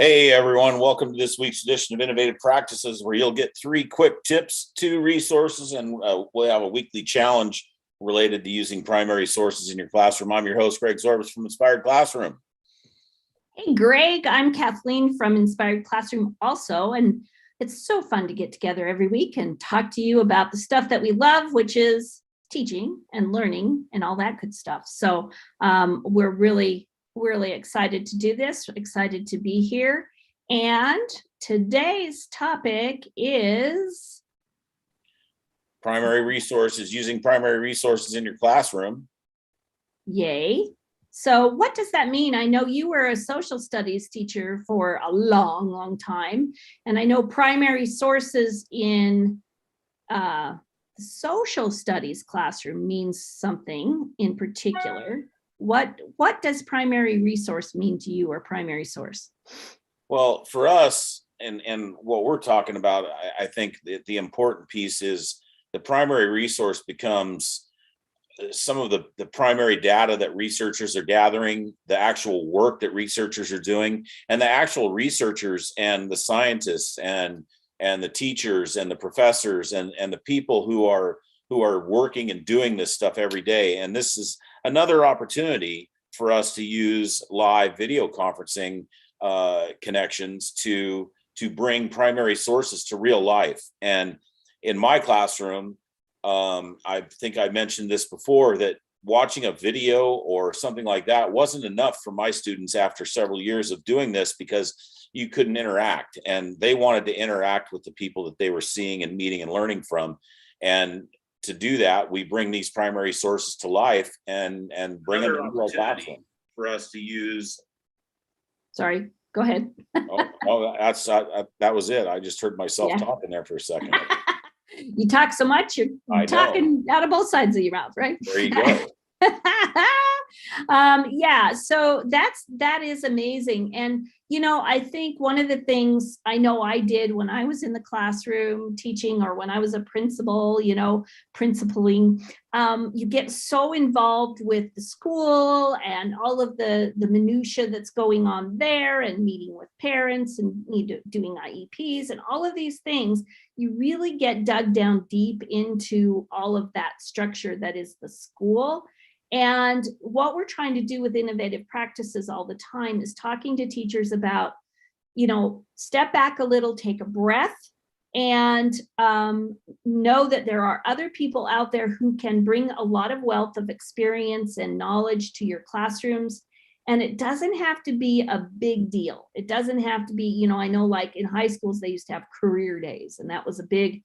Hey everyone, welcome to this week's edition of Innovative Practices, where you'll get 3 quick tips, 2 resources, and we'll have a weekly challenge related to using primary sources in your classroom. I'm your host, Greg Zorbas from Inspired Classroom. Hey Greg, I'm Kathleen from Inspired Classroom also, and it's so fun to get together every week and talk to you about the stuff that we love, which is teaching and learning and all that good stuff. So we're really excited to do this, excited to be here. And today's topic is primary resources, using primary resources in your classroom. Yay. So what does that mean? I know you were a social studies teacher for a long time, and I know primary sources in the social studies classroom means something in particular. What does primary resource mean to you, or primary source? Well, for us, and what we're talking about, I think the important piece is the primary resource becomes some of the primary data that researchers are gathering, the actual work that researchers are doing, and the actual researchers and the scientists and the teachers and the professors and the people who are working and doing this stuff every day. And this is another opportunity for us to use live video conferencing connections to bring primary sources to real life. And in my classroom, I think I mentioned this before, that watching a video or something like that wasn't enough for my students after several years of doing this, because you couldn't interact, and they wanted to interact with the people that they were seeing and meeting and learning from. And to do that, we bring these primary sources to life and bring them into our platform for us to use. Sorry, go ahead. That was it. I just heard myself talking there for a second. You talk so much, you're talking out of both sides of your mouth, right? There you go. So that is amazing. And I think one of the things I know I did when I was in the classroom teaching, or when I was a principal, principaling, you get so involved with the school and all of the minutia that's going on there, and meeting with parents and doing IEPs and all of these things. You really get dug down deep into all of that structure that is the school. And what we're trying to do with innovative practices all the time is talking to teachers about, step back a little, take a breath, and know that there are other people out there who can bring a lot of wealth of experience and knowledge to your classrooms. And it doesn't have to be a big deal. It doesn't have to be, I know like in high schools, they used to have career days, and that was a big,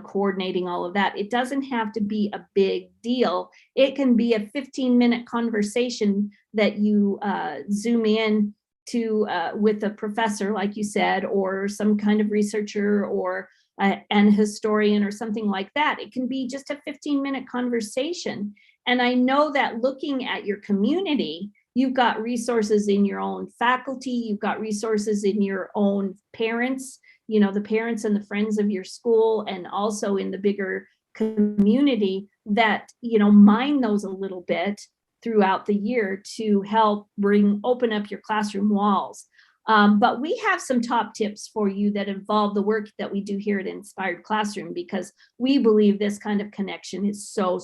coordinating all of that. It doesn't have to be a big deal. It can be a 15-minute conversation that you Zoom in to with a professor, like you said, or some kind of researcher, or an historian, or something like that. It can be just a 15-minute conversation. And I know that looking at your community, you've got resources in your own faculty, you've got resources in your own parents, the parents and the friends of your school, and also in the bigger community that, mine those a little bit throughout the year to help open up your classroom walls. But we have some top tips for you that involve the work that we do here at Inspired Classroom, because we believe this kind of connection is so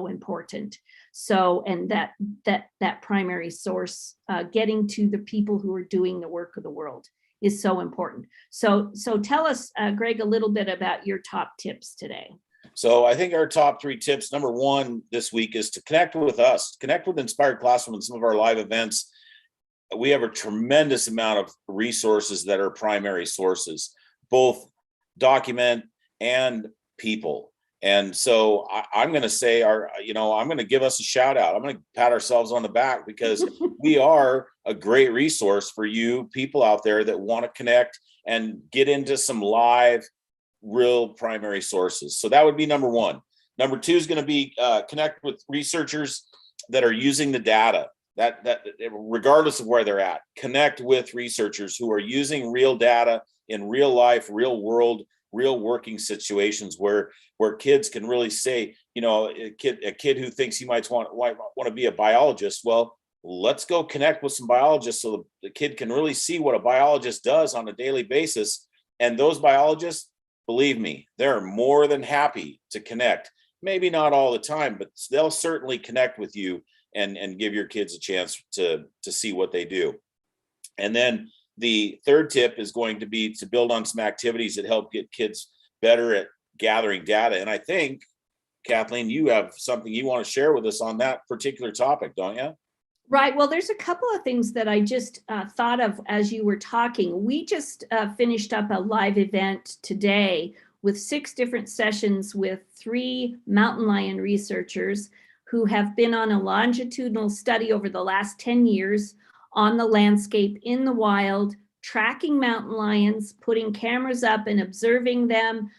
important. So, and that primary source, getting to the people who are doing the work of the world, is so important. So tell us, Greg, a little bit about your top tips today. So I think our top 3 tips, number 1 this week, is to connect with us, connect with Inspired Classroom and some of our live events. We have a tremendous amount of resources that are primary sources, both document and people. And so I'm going to say I'm going to give us a shout out. I'm going to pat ourselves on the back, because we are a great resource for you people out there that want to connect and get into some live, real primary sources. So that would be number 1. Number 2 is going to be connect with researchers that are using the data, that regardless of where they're at. Connect with researchers who are using real data in real life, real world, real working situations where kids can really say, a kid who thinks he might want to be a biologist. Well, let's go connect with some biologists so the kid can really see what a biologist does on a daily basis. And those biologists, believe me, they're more than happy to connect. Maybe not all the time, but they'll certainly connect with you and give your kids a chance to see what they do. And then the third tip is going to be to build on some activities that help get kids better at gathering data. And I think, Kathleen, you have something you want to share with us on that particular topic, don't you? Right. Well, there's a couple of things that I just thought of as you were talking. We just finished up a live event today with 6 different sessions with 3 mountain lion researchers who have been on a longitudinal study over the last 10 years on the landscape in the wild, tracking mountain lions, putting cameras up and observing them,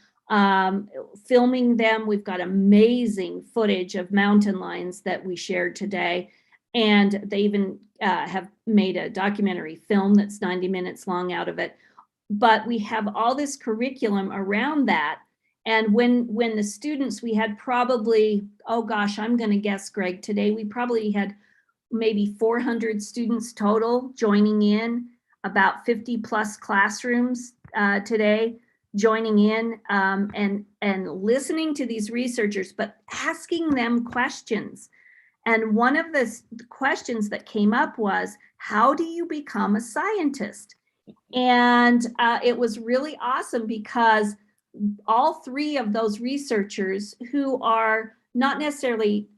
filming them. We've got amazing footage of mountain lions that we shared today. And they even have made a documentary film that's 90 minutes long out of it. But we have all this curriculum around that. And when the students, we had probably, oh gosh, I'm going to guess, Greg, today we probably had maybe 400 students total joining in, about 50 plus classrooms today joining in and listening to these researchers, but asking them questions. And one of the questions that came up was, how do you become a scientist? And it was really awesome because all 3 of those researchers, who are not necessarily,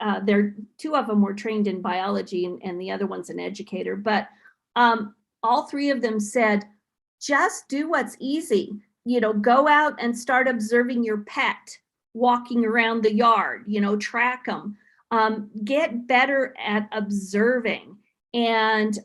2 of them were trained in biology and the other one's an educator, but all 3 of them said, just do what's easy. Go out and start observing your pet walking around the yard, track them. Get better at observing and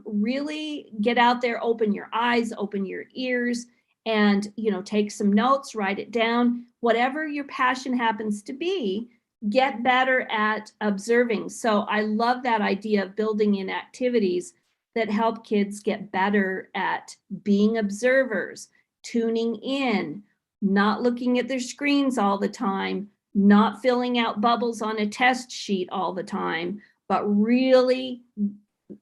really get out there, open your eyes, open your ears, and take some notes, write it down. Whatever your passion happens to be, get better at observing. So I love that idea of building in activities that help kids get better at being observers, tuning in, not looking at their screens all the time, not filling out bubbles on a test sheet all the time, but really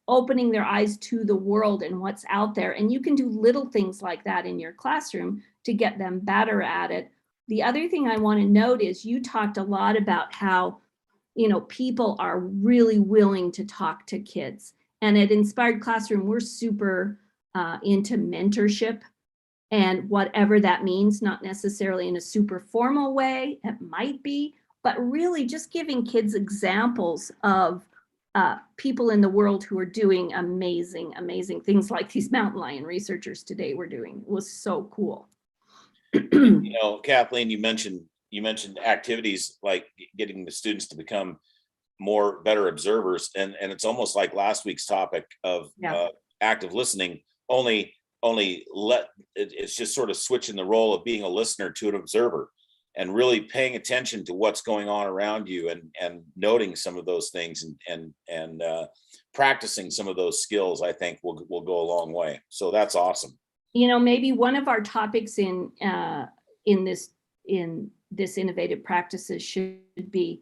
opening their eyes to the world and what's out there. And you can do little things like that in your classroom to get them better at it. The other thing I want to note is you talked a lot about how, people are really willing to talk to kids. And at Inspired Classroom, we're super into mentorship. And whatever that means, not necessarily in a super formal way, it might be, but really just giving kids examples of people in the world who are doing amazing, amazing things like these mountain lion researchers today were doing. It was so cool. Kathleen, you mentioned activities like getting the students to become better observers. And it's almost like last week's topic of active listening, it's just sort of switching the role of being a listener to an observer and really paying attention to what's going on around you and noting some of those things and practicing some of those skills, I think will go a long way. So that's awesome. Maybe one of our topics in this innovative practices should be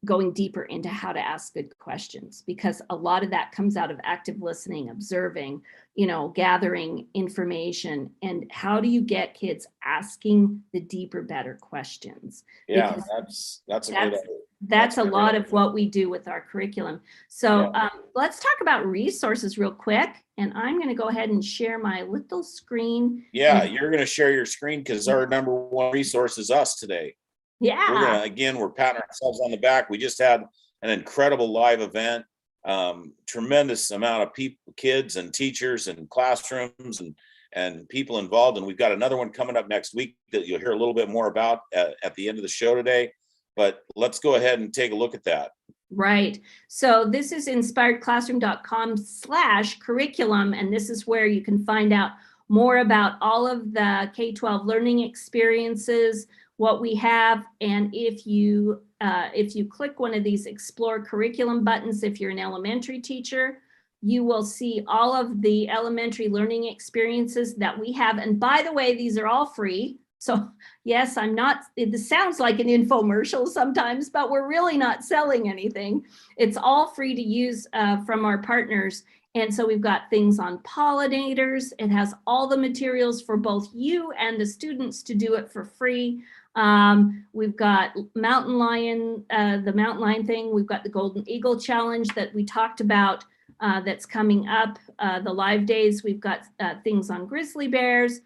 going deeper into how to ask good questions, because a lot of that comes out of active listening, observing, gathering information. And how do you get kids asking the deeper, better questions? Yeah, because that's a good idea. That's a lot of what we do with our curriculum. So let's talk about resources real quick. And I'm going to go ahead and share my little screen. Yeah, you're going to share your screen because our number one resource is us today. Yeah. We're patting ourselves on the back. We just had an incredible live event, tremendous amount of people, kids and teachers and classrooms and people involved. And we've got another one coming up next week that you'll hear a little bit more about at the end of the show today. But let's go ahead and take a look at that. Right. So this is inspiredclassroom.com/curriculum. And this is where you can find out more about all of the K-12 learning experiences, what we have. And if you click one of these explore curriculum buttons, if you're an elementary teacher, you will see all of the elementary learning experiences that we have. And by the way, these are all free. So yes, I'm not, it sounds like an infomercial sometimes, but we're really not selling anything. It's all free to use from our partners. And so we've got things on pollinators. It has all the materials for both you and the students to do it for free. We've got mountain lion, the mountain lion thing. We've got the Golden Eagle Challenge that we talked about that's coming up, the live days. We've got things on grizzly bears.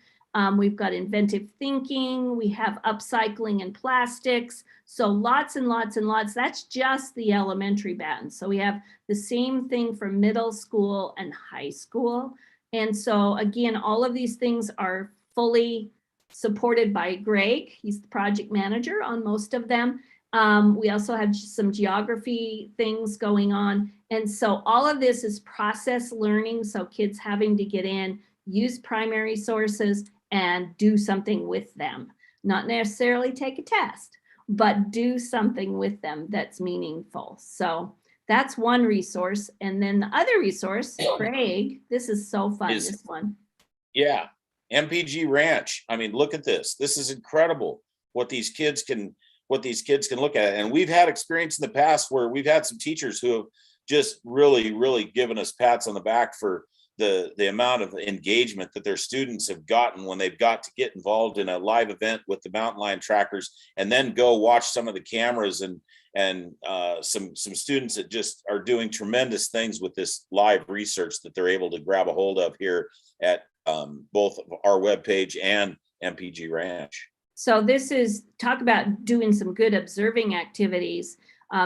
We've got inventive thinking. We have upcycling and plastics. So lots and lots and lots. That's just the elementary band. So we have the same thing for middle school and high school. And so again, all of these things are fully supported by Greg. He's the project manager on most of them. We also have some geography things going on. And so all of this is process learning. So kids having to get in, use primary sources and do something with them. Not necessarily take a test, but do something with them that's meaningful. So that's one resource. And then the other resource, Greg, this is so fun, this one. Yeah, MPG Ranch. I mean, look at this. This is incredible what these kids can look at. And we've had experience in the past where we've had some teachers who have just really given us pats on the back for the amount of engagement that their students have gotten when they've got to get involved in a live event with the mountain lion trackers and then go watch some of the cameras and some students that just are doing tremendous things with this live research that they're able to grab a hold of here at both our webpage and MPG Ranch. So this is, talk about doing some good observing activities.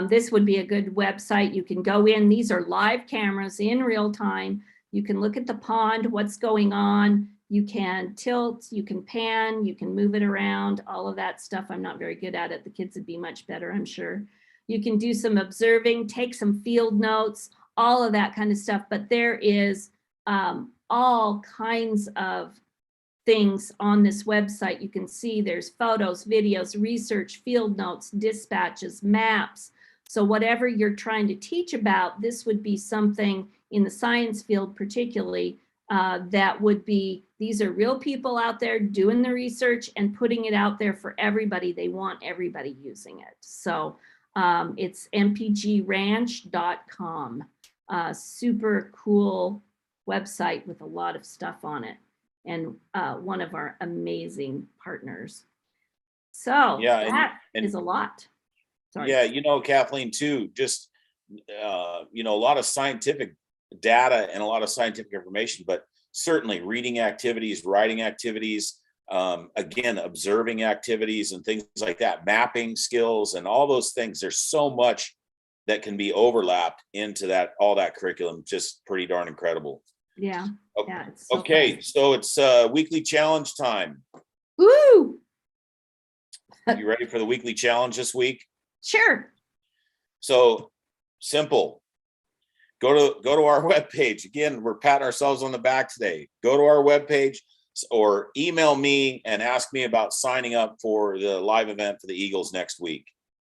This would be a good website. You can go in, these are live cameras in real time. You can look at the pond, what's going on. You can tilt, you can pan, you can move it around, all of that stuff. I'm not very good at it. The kids would be much better, I'm sure. You can do some observing, take some field notes, all of that kind of stuff. But there is all kinds of things on this website. You can see there's photos, videos, research, field notes, dispatches, maps. So whatever you're trying to teach about, this would be something in the science field particularly, that would be, these are real people out there doing the research and putting it out there for everybody. They want everybody using it. So it's mpgranch.com. Super cool website with a lot of stuff on it. And one of our amazing partners. So yeah, that is a lot. Sorry. Yeah, you know, Kathleen, too, just, you know, a lot of scientific data and a lot of scientific information, but certainly reading activities, writing activities, again, observing activities and things like that, mapping skills and all those things. There's so much that can be overlapped into that, all that curriculum, just pretty darn incredible. Yeah. Okay, Yeah, it's so okay, fun. so it's weekly challenge time. Woo! You ready for the weekly challenge this week? Sure. So simple. Go to our webpage. Again, we're patting ourselves on the back today. Go to our webpage or email me and ask me about signing up for the live event for the Eagles next week.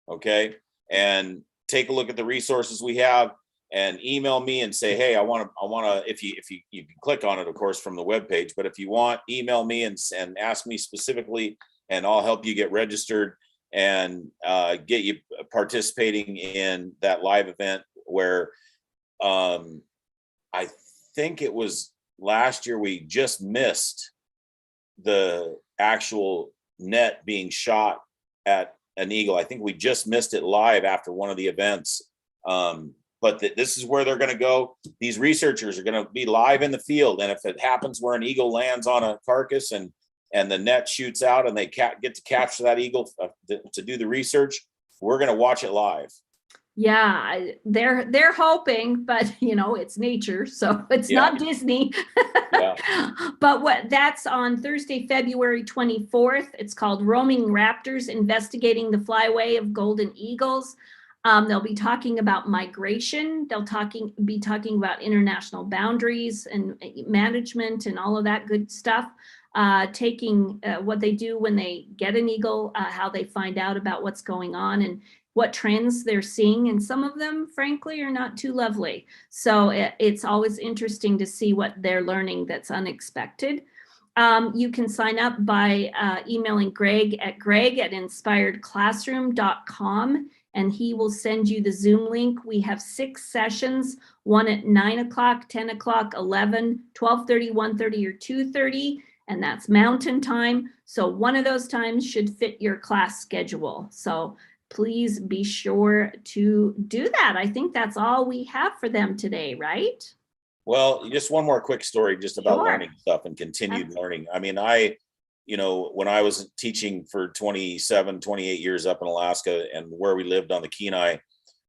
Okay. And take a look at the resources we have and email me and say, hey, I want to, if you can click on it, of course, from the webpage, but if you want, email me and ask me specifically, and I'll help you get registered and get you participating in that live event where I think it was last year we just missed the actual net being shot at an eagle. I think we just missed it live after one of the events. But this is where they're going to go. These researchers are going to be live in the field. And if it happens where an eagle lands on a carcass and the net shoots out and they get to capture that eagle to do the research, we're going to watch it live. Yeah, they're hoping, but you know, it's nature, so it's not Disney. Yeah. But that's on Thursday, February 24th. It's called Roaming Raptors, Investigating the Flyway of Golden Eagles. They'll be talking about migration. They'll be talking about international boundaries and management and all of that good stuff. Taking what they do when they get an eagle, how they find out about what's going on and what trends they're seeing. And some of them, frankly, are not too lovely. So it's always interesting to see what they're learning that's unexpected. You can sign up by emailing greg@inspiredclassroom.com, and he will send you the Zoom link. We have 6 sessions, one at 9 o'clock, 10 o'clock, 11, 12:30, 1:30, or 2:30, and that's Mountain Time. So one of those times should fit your class schedule. So please be sure to do that. I think that's all we have for them today, right? Well, just one more quick story just about Sure. learning stuff and continued learning. I mean, when I was teaching for 27, 28 years up in Alaska and where we lived on the Kenai,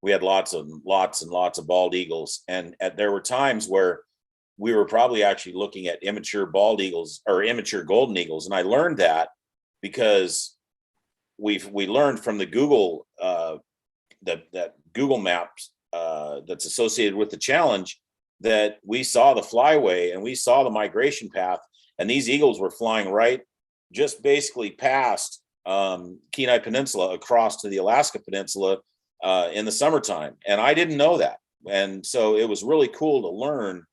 we had lots and lots of bald eagles. And there were times where we were probably actually looking at immature bald eagles or immature golden eagles. And I learned that because we learned from the Google, that Google Maps that's associated with the challenge, that we saw the flyway and we saw the migration path, and these eagles were flying right just basically past Kenai Peninsula across to the Alaska Peninsula in the summertime. And I didn't know that. And so it was really cool to learn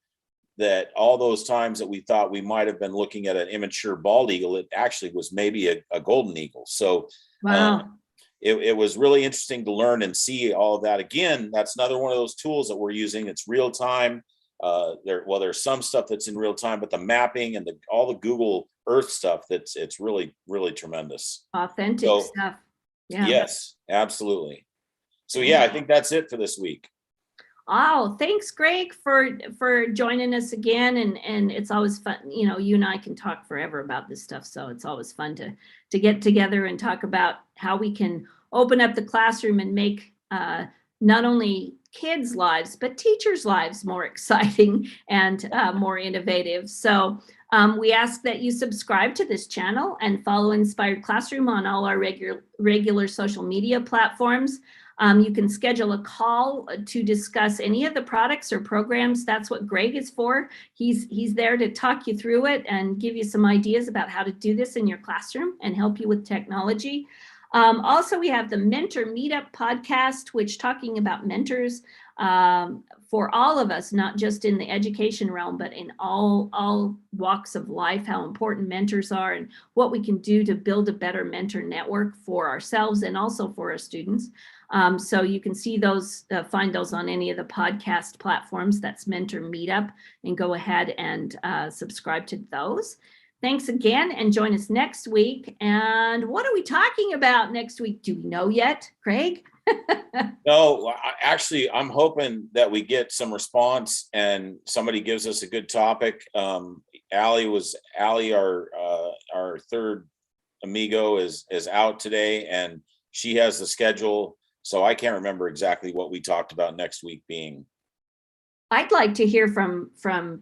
that all those times that we thought we might have been looking at an immature bald eagle, it actually was maybe a golden eagle. So Wow. it was really interesting to learn and see all of that. Again, that's another one of those tools that we're using. It's real time. There's some stuff that's in real time, but the mapping and all the Google Earth stuff, it's really, really tremendous. Authentic So, stuff. Yeah. yes, absolutely. So yeah, I think that's it for this week. Oh, thanks, Greg, for joining us again. And it's always fun. You know, you and I can talk forever about this stuff. So it's always fun to get together and talk about how we can open up the classroom and make not only kids' lives, but teachers' lives more exciting and more innovative. So we ask that you subscribe to this channel and follow Inspired Classroom on all our regular social media platforms. You can schedule a call to discuss any of the products or programs. That's what Greg is for. He's there to talk you through it and give you some ideas about how to do this in your classroom and help you with technology. Also, we have the Mentor Meetup podcast, which talking about mentors for all of us, not just in the education realm, but in all walks of life, how important mentors are and what we can do to build a better mentor network for ourselves and also for our students. So you can see those, find those on any of the podcast platforms. That's Mentor Meetup, and go ahead and subscribe to those. Thanks again, and join us next week. And what are we talking about next week? Do we know yet, Craig? No, actually, I'm hoping that we get some response and somebody gives us a good topic. Allie, our third amigo is out today, and she has the schedule. So I can't remember exactly what we talked about next week being. I'd like to hear from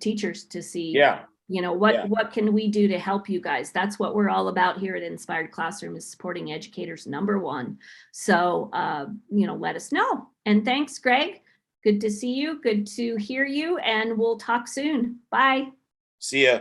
teachers to see, Yeah. you know, what can we do to help you guys? That's what we're all about here at Inspired Classroom, is supporting educators #1. So, you know, let us know. And thanks, Greg. Good to see you. Good to hear you. And we'll talk soon. Bye. See ya.